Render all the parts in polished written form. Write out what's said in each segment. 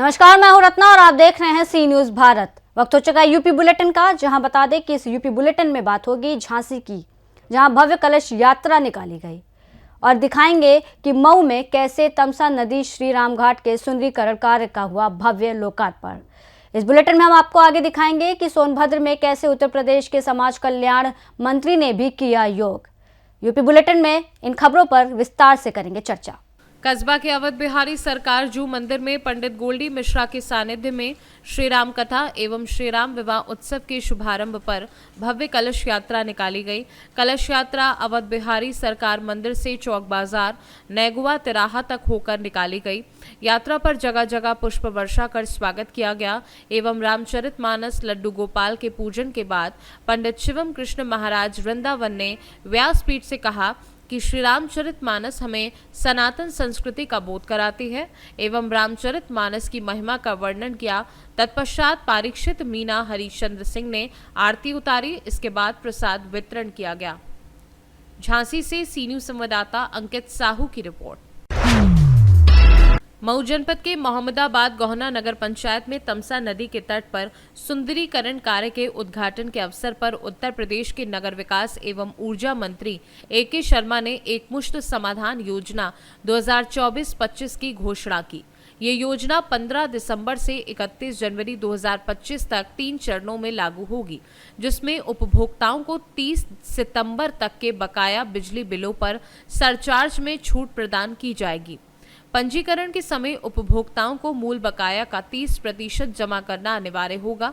नमस्कार, मैं हूं रत्ना और आप देख रहे हैं सी न्यूज भारत। वक्त हो चुका है यूपी बुलेटिन का, जहां बता दें कि इस यूपी बुलेटिन में बात होगी झांसी की, जहां भव्य कलश यात्रा निकाली गई, और दिखाएंगे कि मऊ में कैसे तमसा नदी श्री राम घाट के सुंदरीकरण कार्य का हुआ भव्य लोकार्पण। इस बुलेटिन में हम आपको आगे दिखाएंगे कि सोनभद्र में कैसे उत्तर प्रदेश के समाज कल्याण मंत्री ने भी किया योग। यूपी बुलेटिन में इन खबरों पर विस्तार से करेंगे चर्चा। कस्बा के अवध बिहारी सरकार जू मंदिर में पंडित गोल्डी मिश्रा के सानिध्य में श्री राम कथा एवं श्री राम विवाह उत्सव के शुभारंभ पर भव्य कलश यात्रा निकाली गई। कलश यात्रा अवध बिहारी सरकार मंदिर से चौक बाजार नेगुआ तिराहा तक होकर निकाली गई। यात्रा पर जगह जगह पुष्प वर्षा कर स्वागत किया गया एवं रामचरितमानस लड्डू गोपाल के पूजन के बाद पंडित शिवम कृष्ण महाराज वृंदावन ने व्यासपीठ से कहा कि श्री रामचरितमानस हमें सनातन संस्कृति का बोध कराती है एवं रामचरितमानस की महिमा का वर्णन किया। तत्पश्चात पारीक्षित मीना हरिश्चंद्र सिंह ने आरती उतारी। इसके बाद प्रसाद वितरण किया गया। झांसी से सी न्यूज संवाददाता अंकित साहू की रिपोर्ट। मऊ जनपद के मोहम्मदाबाद गोहना नगर पंचायत में तमसा नदी के तट पर सुंदरीकरण कार्य के उद्घाटन के अवसर पर उत्तर प्रदेश के नगर विकास एवं ऊर्जा मंत्री ए.के. शर्मा ने एक मुश्त समाधान योजना 2024-25 की घोषणा की। ये योजना 15 दिसंबर से 31 जनवरी 2025 तक 3 चरणों में लागू होगी, जिसमें उपभोक्ताओं को 30 सितंबर तक के बकाया बिजली बिलों पर सरचार्ज में छूट प्रदान की जाएगी। पंजीकरण के समय उपभोक्ताओं को मूल बकाया का 30% जमा करना अनिवार्य होगा।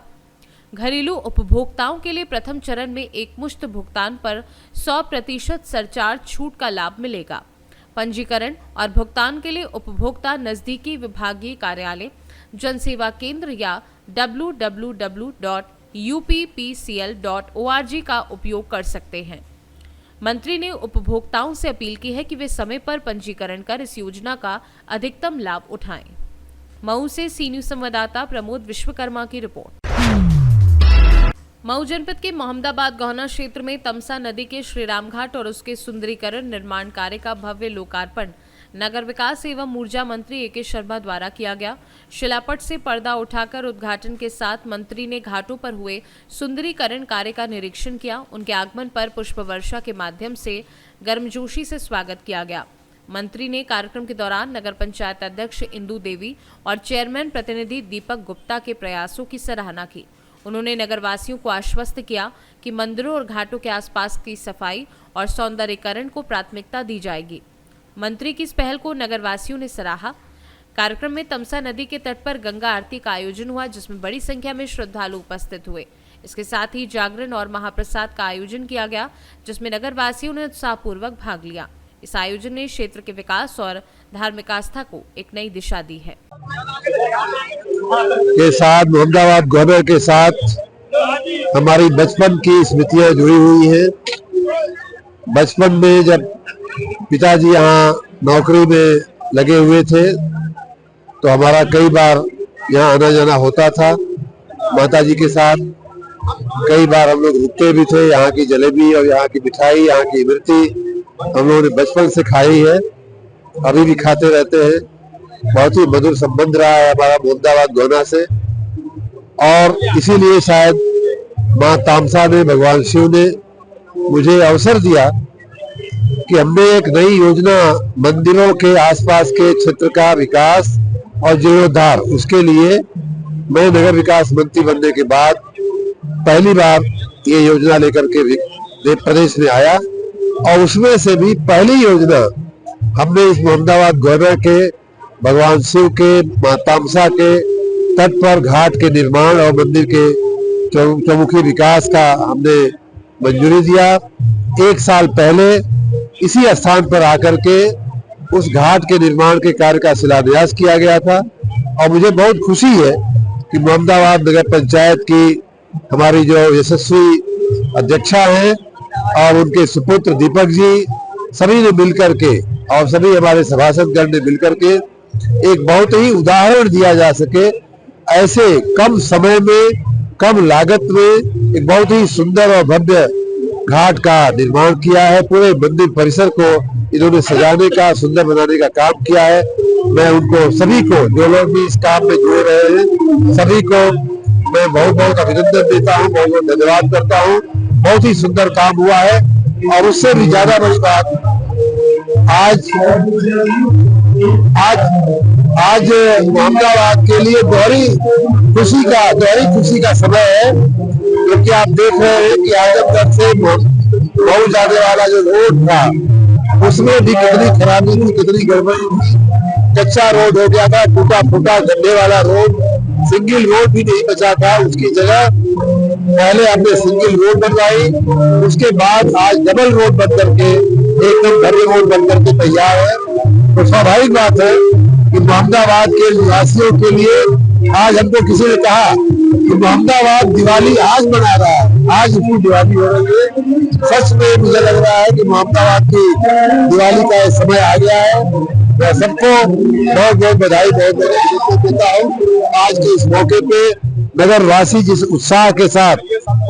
घरेलू उपभोक्ताओं के लिए प्रथम चरण में एक मुश्त भुगतान पर 100% सरचार्ज छूट का लाभ मिलेगा। पंजीकरण और भुगतान के लिए उपभोक्ता नजदीकी विभागीय कार्यालय, जनसेवा केंद्र या www.uppcl.org का उपयोग कर सकते हैं। मंत्री ने उपभोक्ताओं से अपील की है कि वे समय पर पंजीकरण कर इस योजना का अधिकतम लाभ उठाएं। मऊ से सी न्यूज संवाददाता प्रमोद विश्वकर्मा की रिपोर्ट। मऊ जनपद के मोहम्मदाबाद गोहना क्षेत्र में तमसा नदी के श्री राम घाट और उसके सुंदरीकरण निर्माण कार्य का भव्य लोकार्पण नगर विकास एवं ऊर्जा मंत्री ए.के. शर्मा द्वारा किया गया। शिलापट से पर्दा उठाकर उद्घाटन के साथ मंत्री ने घाटों पर हुए सुंदरीकरण कार्य का निरीक्षण किया। उनके आगमन पर पुष्प वर्षा के माध्यम से गर्मजोशी से स्वागत किया गया। मंत्री ने कार्यक्रम के दौरान नगर पंचायत अध्यक्ष इंदू देवी और चेयरमैन प्रतिनिधि दीपक गुप्ता के प्रयासों की सराहना की। उन्होंने नगरवासियों को आश्वस्त किया कि मंदिरों और घाटों के आसपास की सफाई और सौंदर्यीकरण को प्राथमिकता दी जाएगी। मंत्री की इस पहल को नगरवासियों ने सराहा। कार्यक्रम में तमसा नदी के तट पर गंगा आरती का आयोजन हुआ, जिसमें बड़ी संख्या में श्रद्धालु उपस्थित हुए। इसके साथ ही जागरण और महाप्रसाद का आयोजन किया गया, जिसमें नगरवासियों ने उत्साहपूर्वक भाग लिया। इस आयोजन ने क्षेत्र के विकास और धार्मिक आस्था को एक नई दिशा दी है। के साथ मोहम्मदाबाद गवर्नर के साथ हमारी बचपन की स्मृतियां जुड़ी हुई हैं। बचपन में जब पिताजी यहाँ नौकरी में लगे हुए थे तो हमारा कई बार यहाँ आना जाना होता था माताजी के साथ। कई बार हम लोग रुकते भी थे। यहाँ की जलेबी और यहाँ की मिठाई, यहाँ की इमरती हम लोगों ने बचपन से खाई है, अभी भी खाते रहते हैं। बहुत ही मधुर संबंध रहा है हमारा मोहम्मदाबाद गोहना से, और इसीलिए शायद माँ तामसा ने, भगवान शिव ने मुझे अवसर दिया कि हमने एक नई योजना मंदिरों के आसपास के क्षेत्र का विकास और जीर्णोद्धार, उसके लिए मैं नगर विकास मंत्री बनने के बाद पहली बार ये योजना लेकर के प्रदेश में आया, और उसमें से भी पहली योजना हमने इस मोहम्मदाबाद गवर्नर के, भगवान शिव के, माँ तामसा के तट पर घाट के निर्माण और मंदिर के चौमुखी विकास का हमने मंजूरी दिया। 1 साल पहले इसी स्थान पर आकर के उस घाट के निर्माण के कार्य का शिलान्यास किया गया था, और मुझे बहुत खुशी है कि मोहम्मदाबाद नगर पंचायत की हमारी जो यशस्वी अध्यक्षा हैं और उनके सुपुत्र दीपक जी, सभी ने मिलकर के और सभी हमारे सभासदगण ने मिलकर के एक बहुत ही उदाहरण दिया जा सके, ऐसे कम समय में, कम लागत में एक बहुत ही सुंदर और भव्य घाट का निर्माण किया है। पूरे मंदिर परिसर को इन्होंने सजाने का, सुंदर बनाने का काम किया है। मैं उनको सभी को, जो लोग भी इस काम में जुड़े रहे हैं, सभी को मैं बहुत बहुत अभिनंदन देता हूँ, बहुत बहुत धन्यवाद करता हूँ। बहुत ही सुंदर काम हुआ है। और उससे भी ज्यादा बड़ी बात, आज मोहम्मदाबाद के लिए दोहरी खुशी का समय है, क्योंकि आप देख रहे हैं कि आजमगढ़ से मऊ जाने वाला जो रोड था उसमें भी कितनी खराबी थी, कितनी गड़बड़ी थी। कच्चा रोड हो गया था, टूटा फूटा गड्ढे वाला रोड, सिंगल रोड भी नहीं बचा था। उसकी जगह पहले हमने सिंगल रोड बनवाई, उसके बाद आज डबल रोड बन करके एकदम भरे रोड बन करके तैयार है। तो स्वाभाविक बात है कि मोहम्मदाबाद के निवासियों के लिए आज हमको किसी ने कहा कि मोहम्मदाबाद दिवाली आज मना रहा है, आज उसकी दिवाली हो रही है। सच में मुझे लग रहा है कि मोहम्मदाबाद की दिवाली का समय आ गया है। मैं सबको बहुत बहुत बधाई, बहुत बहुत देता हूँ। आज के इस मौके पे नगर वासी जिस उत्साह के साथ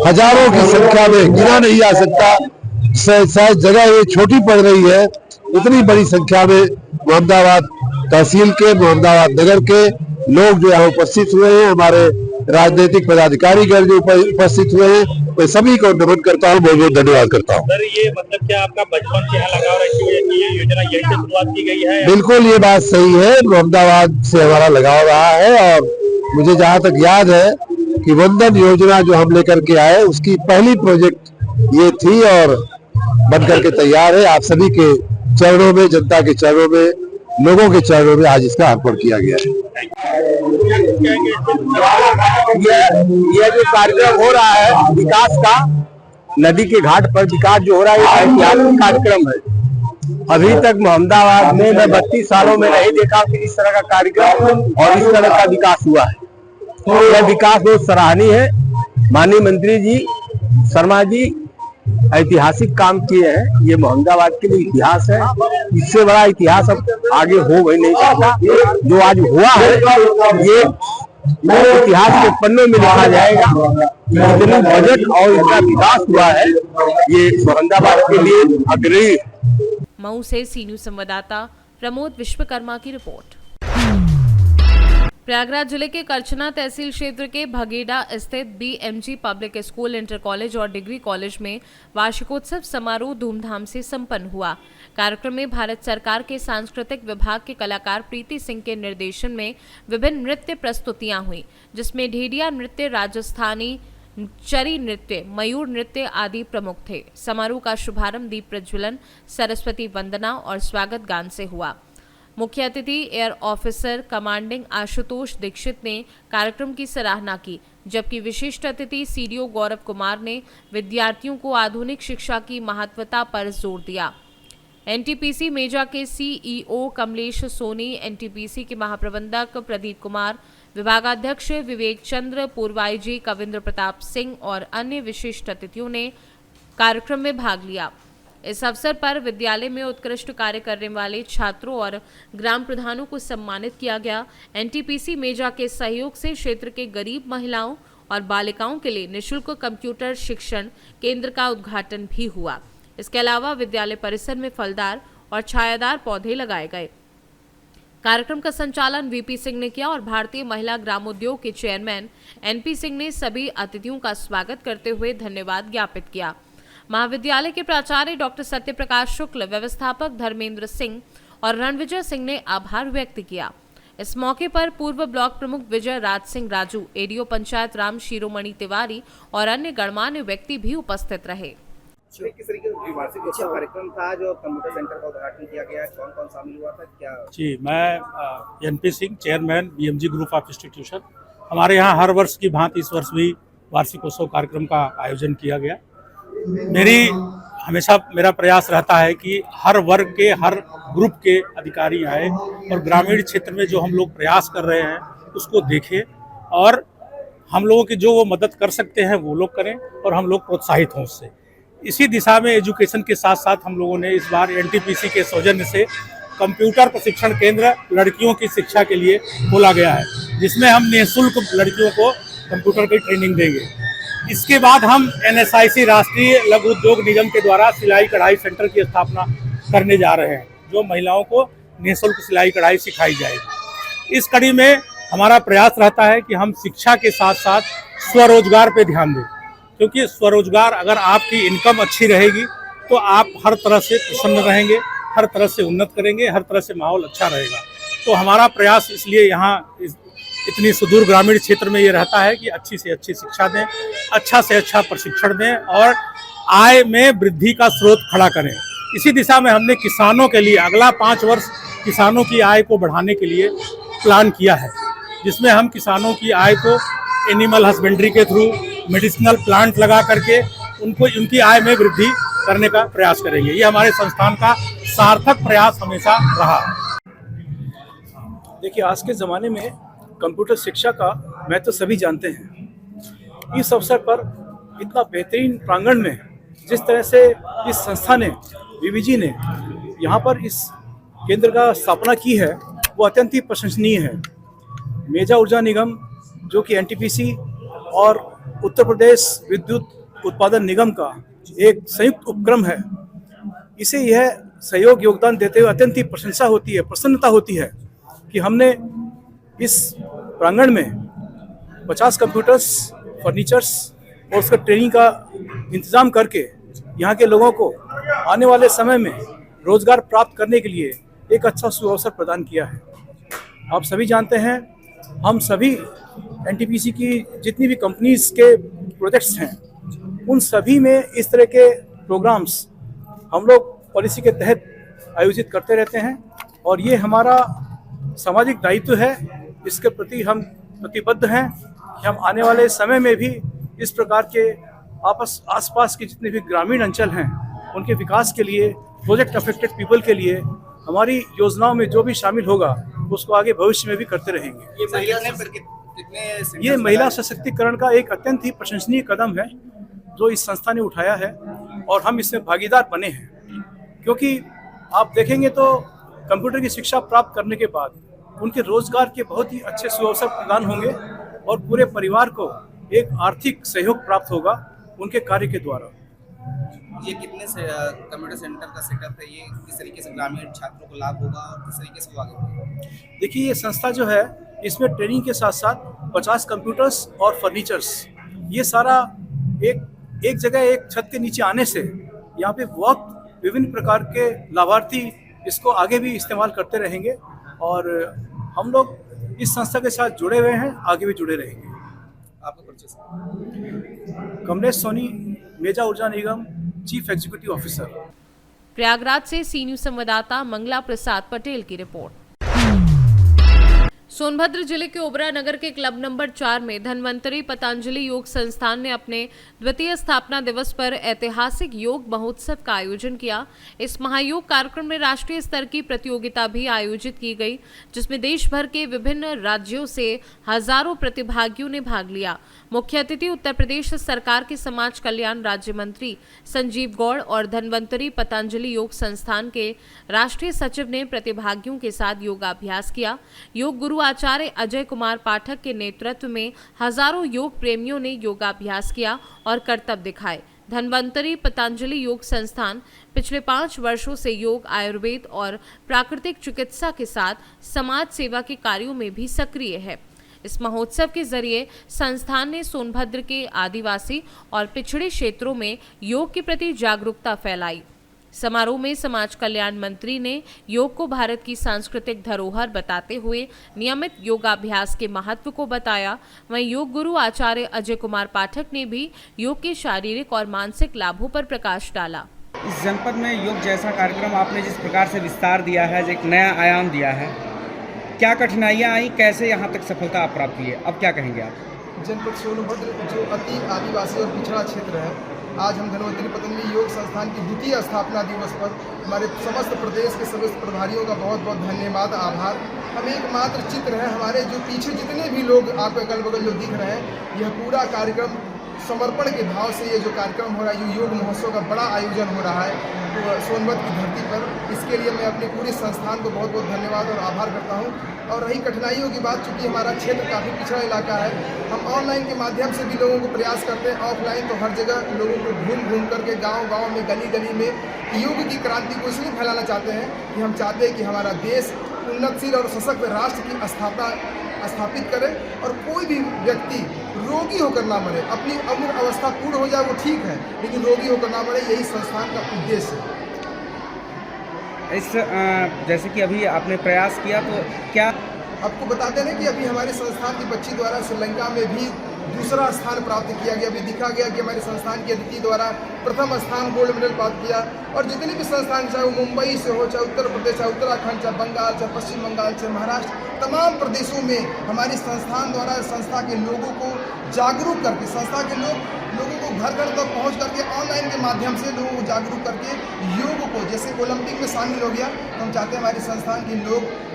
हजारों की संख्या में, गिना नहीं जा सकता, शायद जगह ये छोटी पड़ रही है, इतनी बड़ी संख्या में मोहम्मदाबाद तहसील के, मोहम्मदाबाद नगर के लोग जो यहाँ उपस्थित हुए हैं, हमारे राजनीतिक पदाधिकारीगण जो उपस्थित हुए हैं, मैं सभी को नमन करता हूँ, बहुत बहुत धन्यवाद करता हूँ। सर, ये मतलब क्या आपका बचपन से यहाँ लगाव रखी है कि ये योजना यहीं से शुरुआत की गई है? बिल्कुल, ये बात सही है। मोहम्मदाबाद से हमारा लगाव रहा है और मुझे जहाँ तक याद है कि वंदन योजना जो हम लेकर के आए, उसकी पहली प्रोजेक्ट ये थी और बन करके तैयार है। आप सभी के चरणों में, जनता के चरणों में, लोगों के चरणों में आज इसका अर्पण किया गया है। यह जो कार्यक्रम हो रहा है विकास का, नदी के घाट पर विकास जो हो रहा है, ये ऐतिहासिक कार्यक्रम है। अभी तक मोहम्मदाबाद में मैं 32 सालों में नहीं देखा कि इस तरह का कार्यक्रम और इस तरह का विकास हुआ है। तो यह विकास बहुत सराहनीय है। माननीय मंत्री जी शर्मा जी ऐतिहासिक काम किए हैं। ये मोहम्मदाबाद के लिए इतिहास है, इससे बड़ा इतिहास अब आगे हो भी नहीं सकता। जो आज हुआ है ये इतिहास के पन्नों में लिखा जाएगा। इतनी बजट और इतना विकास हुआ है, ये मोहम्मदाबाद के लिए अग्रणी। मऊ से सी न्यूज संवाददाता प्रमोद विश्वकर्मा की रिपोर्ट। प्रयागराज जिले के करछना तहसील क्षेत्र के भगेड़ा स्थित BMG public school, inter college और डिग्री कॉलेज में वार्षिकोत्सव समारोह धूमधाम से संपन्न हुआ। कार्यक्रम में भारत सरकार के सांस्कृतिक विभाग के कलाकार प्रीति सिंह के निर्देशन में विभिन्न नृत्य प्रस्तुतियां हुई, जिसमें ढेडिया नृत्य, राजस्थानी चरी नृत्य, मयूर नृत्य आदि प्रमुख थे। समारोह का शुभारंभ दीप प्रज्वलन, सरस्वती वंदना और स्वागत गान से हुआ। मुख्य अतिथि air officer commanding Ashutosh Dikshit ने कार्यक्रम की सराहना की, जबकि विशिष्ट अतिथि सीडीओ गौरव कुमार ने विद्यार्थियों को आधुनिक शिक्षा की महत्वता पर जोर दिया। एनटीपीसी मेजा के सीईओ कमलेश सोनी, एनटीपीसी के महाप्रबंधक प्रदीप कुमार, विभागाध्यक्ष विवेक चंद्र, पूर्व आईजी कविंद्र प्रताप सिंह और अन्य विशिष्ट अतिथियों ने कार्यक्रम में भाग लिया। इस अवसर पर विद्यालय में उत्कृष्ट कार्य करने वाले छात्रों और ग्राम प्रधानों को सम्मानित किया गया। एनटीपीसी मेजा के सहयोग से क्षेत्र के गरीब महिलाओं और बालिकाओं के लिए निःशुल्क कंप्यूटर शिक्षण केंद्र का उद्घाटन भी हुआ। इसके अलावा विद्यालय परिसर में फलदार और छायादार पौधे लगाए गए। कार्यक्रम का संचालन वीपी सिंह ने किया और भारतीय महिला ग्रामोद्योग के चेयरमैन एनपी सिंह ने सभी अतिथियों का स्वागत करते हुए धन्यवाद ज्ञापित किया। महाविद्यालय के प्राचार्य डॉक्टर सत्यप्रकाश शुक्ल, व्यवस्थापक धर्मेंद्र सिंह और रणविजय सिंह ने आभार व्यक्त किया। इस मौके पर पूर्व ब्लॉक प्रमुख विजय राज सिंह राजू, एडीओ पंचायत राम शिरोमणि तिवारी और अन्य गणमान्य व्यक्ति भी उपस्थित रहे। किस तरीके का वार्षिक कार्यक्रम था जो कंप्यूटर सेंटर का उद्घाटन किया गया, कौन कौन शामिल हुआ था, क्या? जी, मैं NP Singh, chairman BMG group of institution. हमारे यहाँ हर वर्ष की भांति इस वर्ष भी वार्षिकोत्सव कार्यक्रम का आयोजन किया गया। हमेशा मेरा प्रयास रहता है कि हर वर्ग के, हर ग्रुप के अधिकारी आए और ग्रामीण क्षेत्र में जो हम लोग प्रयास कर रहे हैं उसको देखें और हम लोगों की जो वो मदद कर सकते हैं वो लोग करें और हम लोग प्रोत्साहित हों उससे। इसी दिशा में एजुकेशन के साथ साथ हम लोगों ने इस बार एनटीपीसी के सौजन्य से कंप्यूटर प्रशिक्षण केंद्र लड़कियों की शिक्षा के लिए खोला गया है, जिसमें हम निःशुल्क लड़कियों को कंप्यूटर की ट्रेनिंग देंगे। इसके बाद हम एनएसआईसी राष्ट्रीय लघु उद्योग निगम के द्वारा सिलाई कढ़ाई सेंटर की स्थापना करने जा रहे हैं, जो महिलाओं को निःशुल्क सिलाई कढ़ाई सिखाई जाएगी। इस कड़ी में हमारा प्रयास रहता है कि हम शिक्षा के साथ साथ स्वरोजगार पे ध्यान दें, क्योंकि स्वरोजगार अगर आपकी इनकम अच्छी रहेगी तो आप हर तरह से प्रसन्न रहेंगे, हर तरह से उन्नत करेंगे, हर तरह से माहौल अच्छा रहेगा। तो हमारा प्रयास इसलिए यहाँ इतनी सुदूर ग्रामीण क्षेत्र में ये रहता है कि अच्छी से अच्छी शिक्षा दें, अच्छा से अच्छा प्रशिक्षण दें और आय में वृद्धि का स्रोत खड़ा करें। इसी दिशा में हमने किसानों के लिए अगला 5 वर्ष किसानों की आय को बढ़ाने के लिए प्लान किया है, जिसमें हम किसानों की आय को एनिमल हस्बेंड्री के थ्रू मेडिसिनल प्लांट लगा करके उनकी आय में वृद्धि करने का प्रयास करेंगे। ये हमारे संस्थान का सार्थक प्रयास हमेशा रहा। देखिए, आज के ज़माने में कंप्यूटर शिक्षा का महत्व तो सभी जानते हैं। इस अवसर पर इतना बेहतरीन प्रांगण में जिस तरह से इस संस्था ने, बीबीजी ने यहाँ पर इस केंद्र का स्थापना की है, वो अत्यंत ही प्रशंसनीय है। मेजा ऊर्जा निगम जो कि एनटीपीसी और उत्तर प्रदेश विद्युत उत्पादन निगम का एक संयुक्त उपक्रम है, इसे यह सहयोग योगदान देते हुए अत्यंत ही प्रशंसा होती है, प्रसन्नता होती है कि हमने इस प्रांगण में 50 कंप्यूटर्स, फर्नीचर्स और उसका ट्रेनिंग का इंतज़ाम करके यहाँ के लोगों को आने वाले समय में रोजगार प्राप्त करने के लिए एक अच्छा सुअवसर प्रदान किया है। आप सभी जानते हैं, हम सभी एनटीपीसी की जितनी भी कंपनीज के प्रोजेक्ट्स हैं, उन सभी में इस तरह के प्रोग्राम्स हम लोग पॉलिसी के तहत आयोजित करते रहते हैं और ये हमारा सामाजिक दायित्व है। इसके प्रति हम प्रतिबद्ध हैं कि हम आने वाले समय में भी इस प्रकार के आसपास के जितने भी ग्रामीण अंचल हैं उनके विकास के लिए, प्रोजेक्ट अफेक्टेड पीपल के लिए हमारी योजनाओं में जो भी शामिल होगा उसको आगे भविष्य में भी करते रहेंगे। ये महिला सशक्तिकरण का एक अत्यंत ही प्रशंसनीय कदम है जो इस संस्था ने उठाया है और हम इसमें भागीदार बने हैं, क्योंकि आप देखेंगे तो कंप्यूटर की शिक्षा प्राप्त करने के बाद उनके रोजगार के बहुत ही अच्छे सुअवसर प्रदान होंगे और पूरे परिवार को एक आर्थिक सहयोग प्राप्त होगा उनके कार्य के द्वारा। ये कितने से कंप्यूटर सेंटर का सेटअप है, ये किस तरीके से ग्रामीण छात्रों को लाभ होगा और किस तरीके से आगे बढ़ेगा? देखिए, ये संस्था जो है इसमें ट्रेनिंग के साथ साथ 50 कंप्यूटर्स और फर्नीचर्स, ये सारा एक जगह एक छत के नीचे आने से यहाँ पे बहुत विभिन्न प्रकार के लाभार्थी इसको आगे भी इस्तेमाल करते रहेंगे और हम लोग इस संस्था के साथ जुड़े हुए हैं, आगे भी जुड़े रहेंगे। आपका परिचय? कमलेश सोनी, मेजा ऊर्जा निगम, चीफ एग्जीक्यूटिव ऑफिसर। प्रयागराज से सी न्यूज संवाददाता मंगला प्रसाद पटेल की रिपोर्ट। सोनभद्र जिले के ओबरा नगर के क्लब नंबर 4 में धन्वंतरी पतंजलि योग संस्थान ने अपने द्वितीय स्थापना दिवस पर ऐतिहासिक योग महोत्सव का आयोजन किया। इस महायोग कार्यक्रम में राष्ट्रीय स्तर की प्रतियोगिता भी आयोजित की गई, जिसमें देश भर के विभिन्न राज्यों से हजारों प्रतिभागियों ने भाग लिया। मुख्य अतिथि उत्तर प्रदेश सरकार के समाज कल्याण राज्य मंत्री संजीव गौड़ और धन्वंतरी पतंजलि योग संस्थान के राष्ट्रीय सचिव ने प्रतिभागियों के साथ योगाभ्यास किया। योग गुरु आचार्य अजय कुमार पाठक के नेतृत्व में हजारों योग प्रेमियों ने योगाभ्यास किया और करतब दिखाए। धन्वंतरी पतंजलि योग संस्थान पिछले 5 वर्षों से योग, आयुर्वेद और प्राकृतिक चिकित्सा के साथ समाज सेवा के कार्यों में भी सक्रिय है। इस महोत्सव के जरिए संस्थान ने सोनभद्र के आदिवासी और पिछड़े क्षेत्रों में योग के प्रति जागरूकता फैलाई। समारोह में समाज कल्याण मंत्री ने योग को भारत की सांस्कृतिक धरोहर बताते हुए नियमित योगाभ्यास के महत्व को बताया। वहीं योग गुरु आचार्य अजय कुमार पाठक ने भी योग के शारीरिक और मानसिक लाभों पर प्रकाश डाला। इस जनपद में योग जैसा कार्यक्रम आपने जिस प्रकार से विस्तार दिया है, एक नया आयाम दिया है, क्या कठिनाइयाँ आई, कैसे यहाँ तक सफलता आप प्राप्त की है, अब क्या कहेंगे आप? जनपद सोनभद्र जो अति आदिवासी और पिछड़ा क्षेत्र है, आज हम धन्वंतरी पतंजलि योग संस्थान की द्वितीय स्थापना दिवस पर हमारे समस्त प्रदेश के समस्त प्रभारियों का बहुत बहुत धन्यवाद, आभार। हम एकमात्र चित्र है, हमारे जो पीछे जितने भी लोग आप अगल बगल जो दिख रहे हैं, यह पूरा कार्यक्रम समर्पण के भाव से ये जो कार्यक्रम हो रहा है, योग महोत्सव का बड़ा आयोजन हो रहा है तो सोनभद्र की धरती पर, इसके लिए मैं अपने पूरे संस्थान को बहुत बहुत धन्यवाद और आभार करता हूँ। और रही कठिनाइयों की बात, चूँकि हमारा क्षेत्र काफ़ी पिछड़ा इलाका है, हम ऑनलाइन के माध्यम से भी लोगों को प्रयास करते हैं, ऑफलाइन तो हर जगह लोगों को घूम घूम करके गांव-गांव में, गली-गली में योग की क्रांति को इसलिए फैलाना चाहते हैं कि हम चाहते हैं कि हमारा देश उन्नतशील और सशक्त राष्ट्र की स्थापित करे और कोई भी व्यक्ति रोगी होकर ना मरे। अपनी उम्र अवस्था पूर्ण हो जाए वो ठीक है, लेकिन रोगी होकर ना मरे, यही संस्थान का उद्देश्य है। इस जैसे कि अभी आपने प्रयास किया, तो क्या आपको बताते हैं कि अभी हमारे संस्थान की बच्ची द्वारा श्रीलंका में भी दूसरा स्थान प्राप्त किया गया। अभी दिखा गया कि हमारे संस्थान की अदिति द्वारा प्रथम स्थान गोल्ड मेडल प्राप्त किया। और जितने भी संस्थान, चाहे वो मुंबई से हो, चाहे उत्तर प्रदेश, चाहे उत्तराखंड, चाहे बंगाल, चाहे पश्चिम बंगाल, चाहे महाराष्ट्र, तमाम प्रदेशों में हमारे संस्थान द्वारा संस्था के लोगों को जागरूक करके, संस्था के लोगों को घर घर तक पहुँच करके ऑनलाइन के माध्यम से लोगों को जागरूक करके योग को, जैसे ओलंपिक में शामिल हो गया, तो हम चाहते हैं हमारे संस्थान के लोग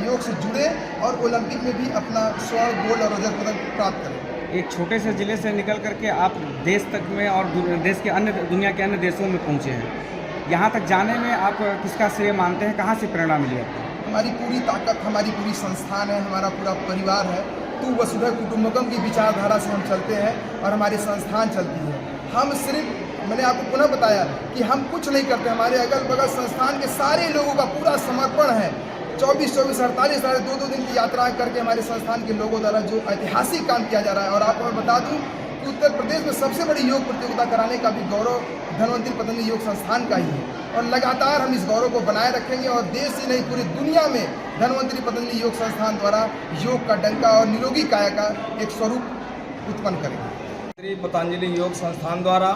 योग से जुड़े और ओलंपिक में भी अपना स्वर्ण, गोल्ड और रजत पदक प्राप्त करें। एक छोटे से जिले से निकल करके आप देश तक में और देश के दुनिया के अन्य देशों में पहुंचे हैं। यहाँ तक जाने में आप किसका श्रेय मानते हैं, कहाँ से प्रेरणा मिली आपको? हमारी पूरी ताकत हमारी पूरी संस्थान है, हमारा पूरा परिवार है। तू वसुधैव कुटुंबकम की विचारधारा से हम चलते हैं और हमारी संस्थान चलती है। हम सिर्फ, मैंने आपको पुनः बताया कि हम कुछ नहीं करते, हमारे अगल बगल संस्थान के सारे लोगों का पूरा समर्पण है। 24-24, 48 साढ़े 2 दिन की यात्रा करके हमारे संस्थान के लोगों द्वारा जो ऐतिहासिक काम किया जा रहा है। और आपको मैं बता दूं कि उत्तर प्रदेश में सबसे बड़ी योग प्रतियोगिता कराने का भी गौरव धन्वंतरी पतंजलि योग संस्थान का ही है और लगातार हम इस गौरव को बनाए रखेंगे और देश ही नहीं पूरी दुनिया में धन्वंतरी पतंजलि योग संस्थान द्वारा योग का डंका और निरोगी काया का एक स्वरूप उत्पन्न करेंगे। पतंजलि योग संस्थान द्वारा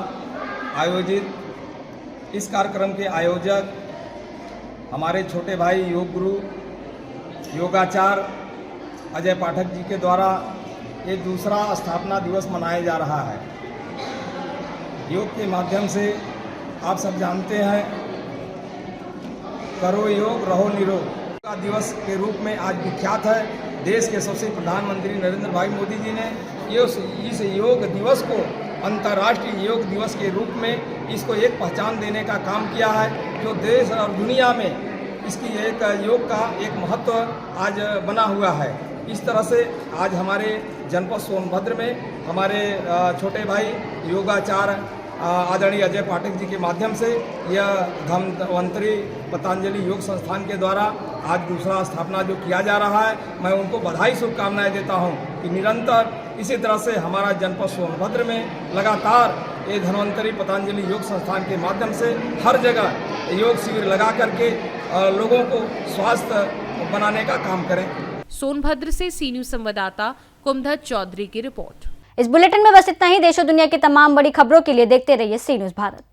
आयोजित इस कार्यक्रम के आयोजक हमारे छोटे भाई योग गुरु योगाचार्य अजय पाठक जी के द्वारा ये दूसरा स्थापना दिवस मनाया जा रहा है। योग के माध्यम से आप सब जानते हैं, करो योग रहो निरोग का दिवस के रूप में आज विख्यात है। देश के सबसे प्रधानमंत्री नरेंद्र भाई मोदी जी ने इस योग दिवस को अंतर्राष्ट्रीय योग दिवस के रूप में इसको एक पहचान देने का काम किया है, जो देश और दुनिया में इसकी एक योग का एक महत्व आज बना हुआ है। इस तरह से आज हमारे जनपद सोनभद्र में हमारे छोटे भाई योगाचार्य आदरणीय अजय पाठक जी के माध्यम से यह धन्वंतरी पतंजलि योग संस्थान के द्वारा आज दूसरा स्थापना जो किया जा रहा है, मैं उनको बधाई शुभकामनाएं देता हूं कि निरंतर इसी तरह से हमारा जनपद सोनभद्र में लगातार ये धन्वंतरी पतंजलि योग संस्थान के माध्यम से हर जगह योग शिविर लगा करके लोगों को स्वस्थ बनाने का काम करें। सोनभद्र से सी न्यूज़ संवाददाता कुमधर चौधरी की रिपोर्ट। इस बुलेटिन में बस इतना ही। देश और दुनिया की तमाम बड़ी खबरों के लिए देखते रहिए सी न्यूज़ भारत।